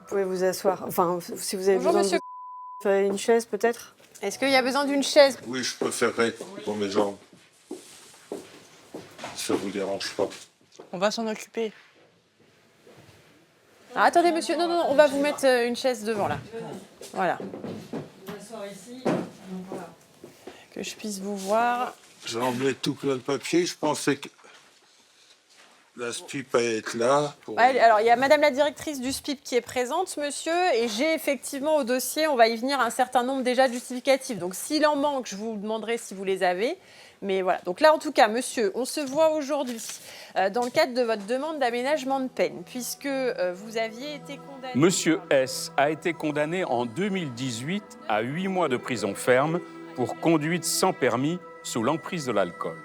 Vous pouvez vous asseoir. Enfin, si vous avez Bonjour, besoin monsieur. une chaise, peut-être. Est-ce qu'il y a besoin d'une chaise? Oui, je préférerais pour mes jambes. Si ça vous dérange pas. On va s'en occuper. Ah, attendez, monsieur. Non, non, non, on va vous mettre une chaise devant, là. Voilà. Que je puisse vous voir. J'ai emmené tout plein de papiers. Je pensais que la SPIP allait être là. Ouais, alors, il y a madame la directrice du SPIP qui est présente, monsieur, et j'ai effectivement au dossier, on va y venir, un certain nombre déjà de justificatifs. Donc, s'il en manque, je vous demanderai si vous les avez. Mais voilà. Donc là, en tout cas, monsieur, on se voit aujourd'hui dans le cadre de votre demande d'aménagement de peine, puisque vous aviez été condamné... Monsieur S. a été condamné en 2018 à 8 mois de prison ferme pour conduite sans permis sous l'emprise de l'alcool.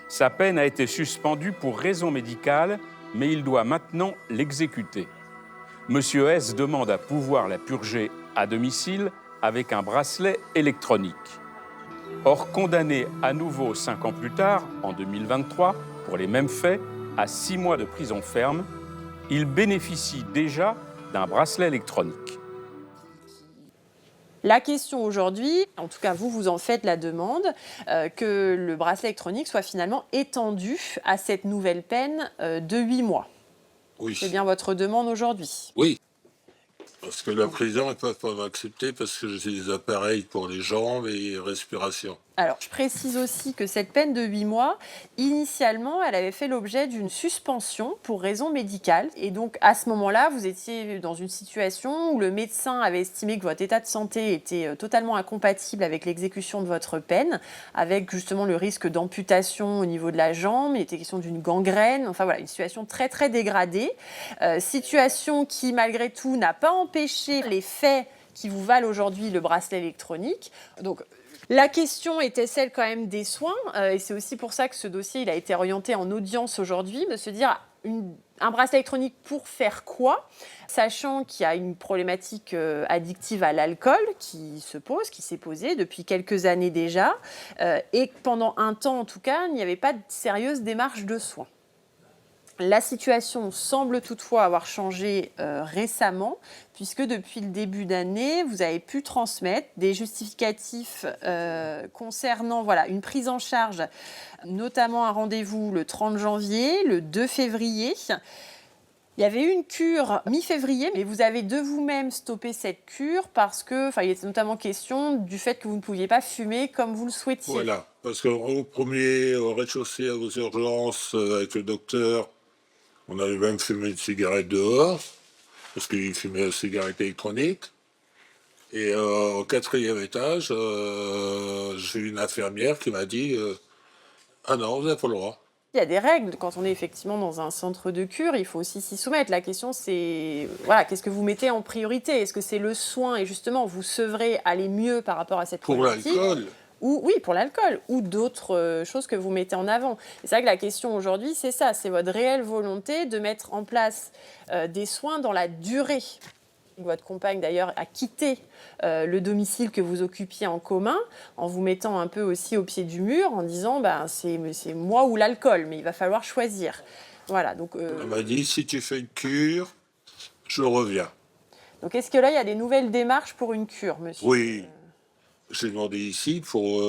Sa peine a été suspendue pour raison médicale, mais il doit maintenant l'exécuter. Monsieur S. demande à pouvoir la purger à domicile avec un bracelet électronique. Or, condamné à nouveau 5 ans plus tard, en 2023, pour les mêmes faits, à 6 mois de prison ferme, il bénéficie déjà d'un bracelet électronique. La question aujourd'hui, en tout cas vous en faites la demande, que le bracelet électronique soit finalement étendu à cette nouvelle peine de 8 mois. Oui. C'est bien votre demande aujourd'hui. Oui. Parce que la prison, ils ne peuvent pas m'accepter parce que j'ai des appareils pour les jambes et respiration. Alors, je précise aussi que cette peine de 8 mois, initialement, elle avait fait l'objet d'une suspension pour raison médicale. Et donc, à ce moment-là, vous étiez dans une situation où le médecin avait estimé que votre état de santé était totalement incompatible avec l'exécution de votre peine, avec justement le risque d'amputation au niveau de la jambe. Il était question d'une gangrène. Enfin voilà, une situation très, très dégradée. Situation qui, malgré tout, n'a pas empêché les faits qui vous valent aujourd'hui le bracelet électronique. Donc, la question était celle quand même des soins, et c'est aussi pour ça que ce dossier il a été orienté en audience aujourd'hui, de se dire un bracelet électronique pour faire quoi, sachant qu'il y a une problématique addictive à l'alcool qui se pose, qui s'est posée depuis quelques années déjà, et que pendant un temps en tout cas, il n'y avait pas de sérieuse démarche de soins. La situation semble toutefois avoir changé récemment, puisque depuis le début d'année, vous avez pu transmettre des justificatifs concernant une prise en charge, notamment un rendez-vous le 30 janvier, le 2 février. Il y avait eu une cure mi-février, mais vous avez de vous-même stoppé cette cure parce que, il était notamment question du fait que vous ne pouviez pas fumer comme vous le souhaitiez. Voilà, parce qu'au premier, au rez-de-chaussée, à vos urgences, avec le docteur, on avait même fumé une cigarette dehors, parce qu'il fumait une cigarette électronique. Et au 4e étage, j'ai eu une infirmière qui m'a dit ah non, vous n'avez pas le droit. Il y a des règles. Quand on est effectivement dans un centre de cure, il faut aussi s'y soumettre. La question, c'est qu'est-ce que vous mettez en priorité? Est-ce que c'est le soin et justement vous sevrez, aller mieux par rapport à cette problématique? Pour l'alcool. Oui, pour l'alcool, ou d'autres choses que vous mettez en avant. Et c'est vrai que la question aujourd'hui, c'est ça, c'est votre réelle volonté de mettre en place des soins dans la durée. Votre compagne, d'ailleurs, a quitté le domicile que vous occupiez en commun, en vous mettant un peu aussi au pied du mur, en disant c'est moi ou l'alcool, mais il va falloir choisir. Voilà, donc... Elle m'a dit, si tu fais une cure, je reviens. Donc, est-ce que là, il y a des nouvelles démarches pour une cure, monsieur? Oui. J'ai demandé ici pour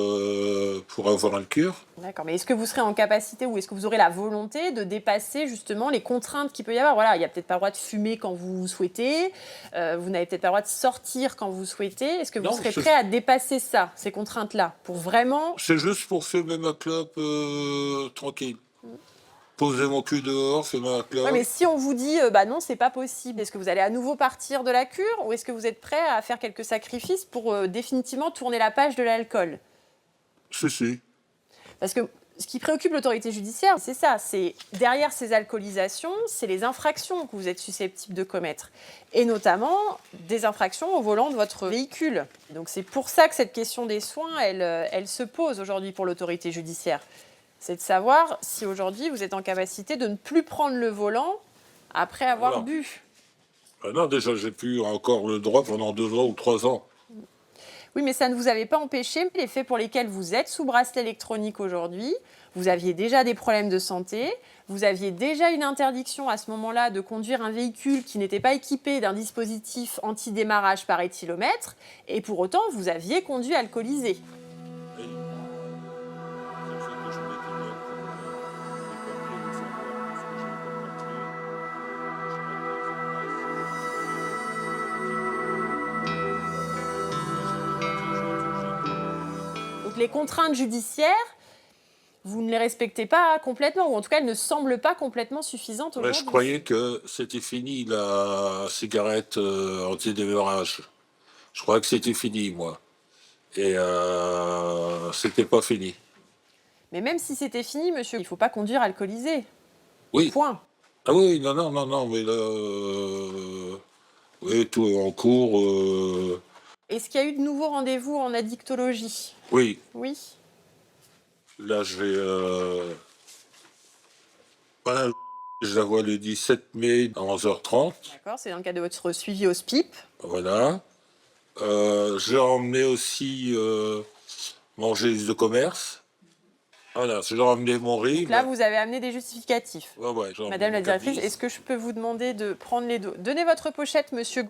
avoir une cure. D'accord, mais est-ce que vous serez en capacité ou est-ce que vous aurez la volonté de dépasser justement les contraintes qu'il peut y avoir? Voilà, il n'y a peut-être pas le droit de fumer quand vous souhaitez, vous n'avez peut-être pas le droit de sortir quand vous souhaitez. Est-ce que vous serez prêt à dépasser ça, ces contraintes-là, pour vraiment... C'est juste pour fumer ma clope tranquille. Poser mon cul dehors, fumer ma clope. Ouais, mais si on vous dit non, c'est pas possible, est-ce que vous allez à nouveau partir de la cure ou est-ce que vous êtes prêt à faire quelques sacrifices pour définitivement tourner la page de l'alcool? Si. Parce que ce qui préoccupe l'autorité judiciaire, c'est ça, c'est derrière ces alcoolisations, c'est les infractions que vous êtes susceptible de commettre. Et notamment des infractions au volant de votre véhicule. Donc c'est pour ça que cette question des soins, elle se pose aujourd'hui pour l'autorité judiciaire. C'est de savoir si aujourd'hui vous êtes en capacité de ne plus prendre le volant après avoir bu. Non, déjà j'ai plus encore le droit pendant 2 ans ou 3 ans. Oui, mais ça ne vous avait pas empêché les faits pour lesquels vous êtes sous bracelet électronique aujourd'hui. Vous aviez déjà des problèmes de santé, vous aviez déjà une interdiction à ce moment-là de conduire un véhicule qui n'était pas équipé d'un dispositif anti-démarrage par éthylomètre, et pour autant, vous aviez conduit alcoolisé. Donc les contraintes judiciaires, vous ne les respectez pas complètement, ou en tout cas, elles ne semblent pas complètement suffisantes aujourd'hui. Je croyais que c'était fini la cigarette anti-démarrage. Je croyais que c'était fini, moi. Et c'était pas fini. Mais même si c'était fini, monsieur, il ne faut pas conduire alcoolisé. Oui. Point. Ah oui, non, mais là, oui, tout est en cours. Est-ce qu'il y a eu de nouveaux rendez-vous en addictologie? Oui, Oui. là, voilà, je la vois le 17 mai à 11h30. D'accord, c'est dans le cadre de votre suivi au SPIP. Voilà. J'ai emmené aussi manger de commerce. Voilà, j'ai emmené mon riz. Là, vous avez amené des justificatifs. Ouais, j'ai emmené Madame la mon directrice, cabis. est-ce que je peux vous demander de prendre les dos? Donnez votre pochette, monsieur,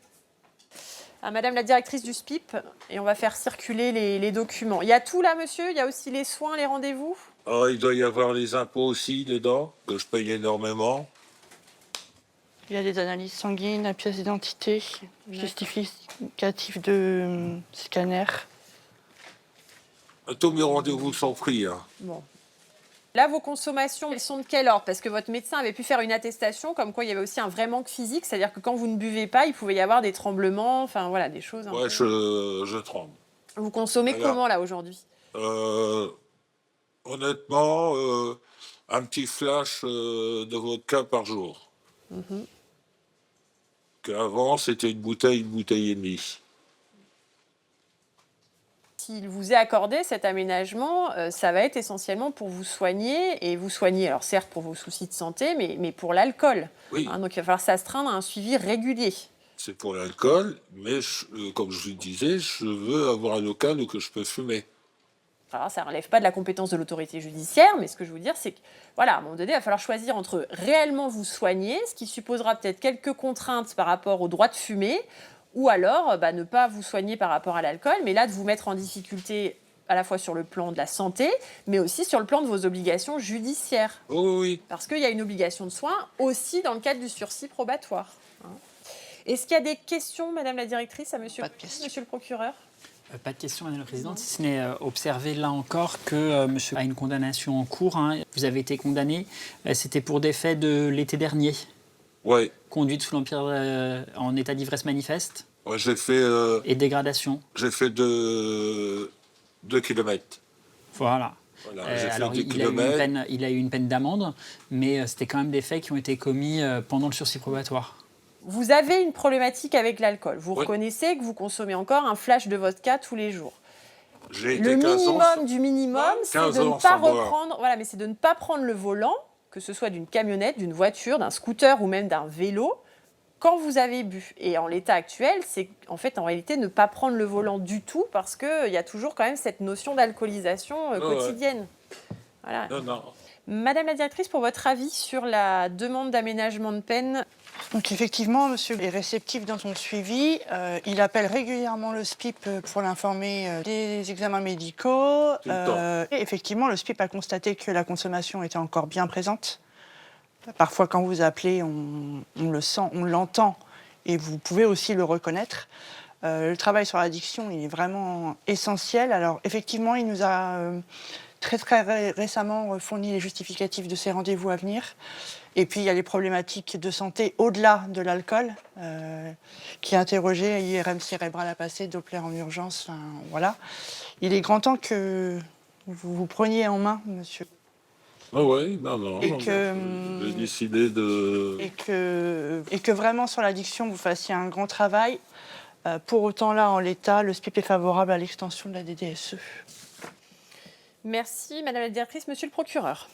à Madame la directrice du SPIP, et on va faire circuler les documents. Il y a tout là, monsieur? Il y a aussi les soins, les rendez-vous? Ah, il doit y avoir les impôts aussi dedans, que je paye énormément. Il y a des analyses sanguines, la pièce d'identité, justificatif de scanner. Tous mes rendez-vous sont pris. Hein. Bon. Là, vos consommations, elles sont de quel ordre? Parce que votre médecin avait pu faire une attestation comme quoi il y avait aussi un vrai manque physique, c'est-à-dire que quand vous ne buvez pas, il pouvait y avoir des tremblements, enfin voilà, des choses. Ouais, je tremble. Vous consommez Alors, comment là aujourd'hui? Honnêtement, un petit flash de vodka par jour. Qu'avant, c'était une bouteille et demie. S'il vous est accordé cet aménagement, ça va être essentiellement pour vous soigner, et vous soigner, alors certes pour vos soucis de santé, mais pour l'alcool. Oui. Hein, donc il va falloir s'astreindre à un suivi régulier. C'est pour l'alcool, mais comme je vous le disais, je veux avoir un local où que je peux fumer. Alors ça ne relève pas de la compétence de l'autorité judiciaire, mais ce que je veux dire, c'est que, voilà, à un moment donné, il va falloir choisir entre réellement vous soigner, ce qui supposera peut-être quelques contraintes par rapport au droit de fumer, ou alors ne pas vous soigner par rapport à l'alcool, mais là de vous mettre en difficulté à la fois sur le plan de la santé, mais aussi sur le plan de vos obligations judiciaires. Oh oui. Parce qu'il y a une obligation de soins aussi dans le cadre du sursis probatoire. Hein. Est-ce qu'il y a des questions, Madame la directrice, à monsieur, Pas de questions. monsieur le procureur? Pas de question, Madame la Présidente, si ce n'est observer là encore que monsieur a une condamnation en cours. Hein. Vous avez été condamné, c'était pour des faits de l'été dernier. Ouais. Conduite sous l'empire en état d'ivresse manifeste Ouais, j'ai fait et dégradation. 2 kilomètres. Voilà. Voilà, j'ai fait Alors 2 il a eu une peine d'amende, mais c'était quand même des faits qui ont été commis pendant le sursis probatoire. Vous avez une problématique avec l'alcool. Vous Oui. reconnaissez que vous consommez encore un flash de vodka tous les jours. J'ai Le été 15 ans. minimum du minimum, c'est 15 de ne ans pas sans boire. reprendre. Voilà, mais c'est de ne pas prendre le volant, que ce soit d'une camionnette, d'une voiture, d'un scooter ou même d'un vélo, quand vous avez bu. Et en l'état actuel, c'est en fait en réalité ne pas prendre le volant du tout, parce qu'il y a toujours quand même cette notion d'alcoolisation quotidienne. Voilà. Non. Madame la directrice, pour votre avis sur la demande d'aménagement de peine? Donc effectivement, monsieur est réceptif dans son suivi. Il appelle régulièrement le SPIP pour l'informer des examens médicaux. Tout le temps. Et effectivement, le SPIP a constaté que la consommation était encore bien présente. Parfois, quand vous appelez, on le sent, on l'entend, et vous pouvez aussi le reconnaître. Le travail sur l'addiction, il est vraiment essentiel. Alors effectivement, il nous a très récemment fourni les justificatifs de ses rendez-vous à venir. Et puis, il y a les problématiques de santé au-delà de l'alcool, qui est interrogé, IRM cérébral à passer, Doppler en urgence, enfin, voilà. Il est grand temps que vous vous preniez en main, monsieur. Ah oui, non. Et que, J'ai décidé de... et que vraiment, sur l'addiction, vous fassiez un grand travail. Pour autant, là, en l'état, le SPIP est favorable à l'extension de la DDSE. Merci, Madame la directrice. Monsieur le procureur.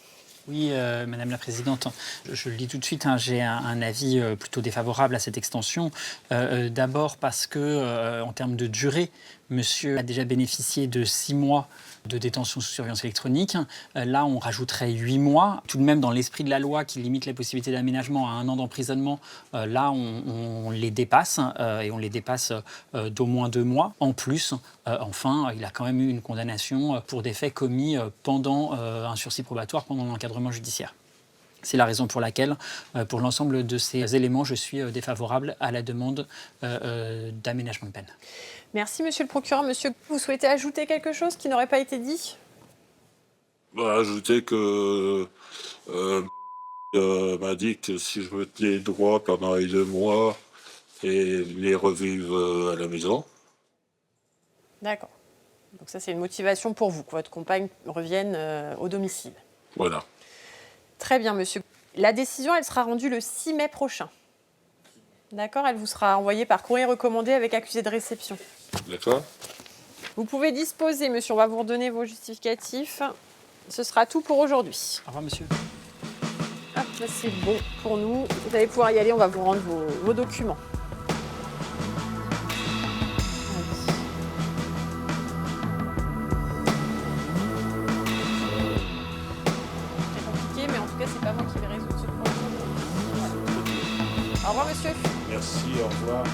Oui, Madame la Présidente, je le dis tout de suite, hein, j'ai un avis plutôt défavorable à cette extension. D'abord parce que, en termes de durée, Monsieur a déjà bénéficié de 6 mois de détention sous surveillance électronique. Là, on rajouterait 8 mois. Tout de même, dans l'esprit de la loi qui limite les possibilités d'aménagement à 1 an d'emprisonnement, là, on les dépasse et on les dépasse d'au moins 2 mois. En plus, enfin, il a quand même eu une condamnation pour des faits commis pendant un sursis probatoire, pendant l'encadrement judiciaire. C'est la raison pour laquelle, pour l'ensemble de ces éléments, je suis défavorable à la demande d'aménagement de peine. Merci, monsieur le procureur. Monsieur, vous souhaitez ajouter quelque chose qui n'aurait pas été dit? Ajouter que m'a dit que si je me tenais droit pendant les 2 mois et les revivre à la maison. D'accord. Donc ça, c'est une motivation pour vous, que votre compagne revienne au domicile. Voilà. Très bien, monsieur. La décision, elle sera rendue le 6 mai prochain. D'accord? Elle vous sera envoyée par courrier recommandé avec accusé de réception. D'accord. Vous pouvez disposer, monsieur. On va vous redonner vos justificatifs. Ce sera tout pour aujourd'hui. Au revoir, monsieur. Hop, là, c'est bon pour nous. Vous allez pouvoir y aller. On va vous rendre vos documents. C'est compliqué, mais en tout cas, c'est pas moi qui vais résoudre ce problème. Voilà. Au revoir, monsieur. Merci, au revoir.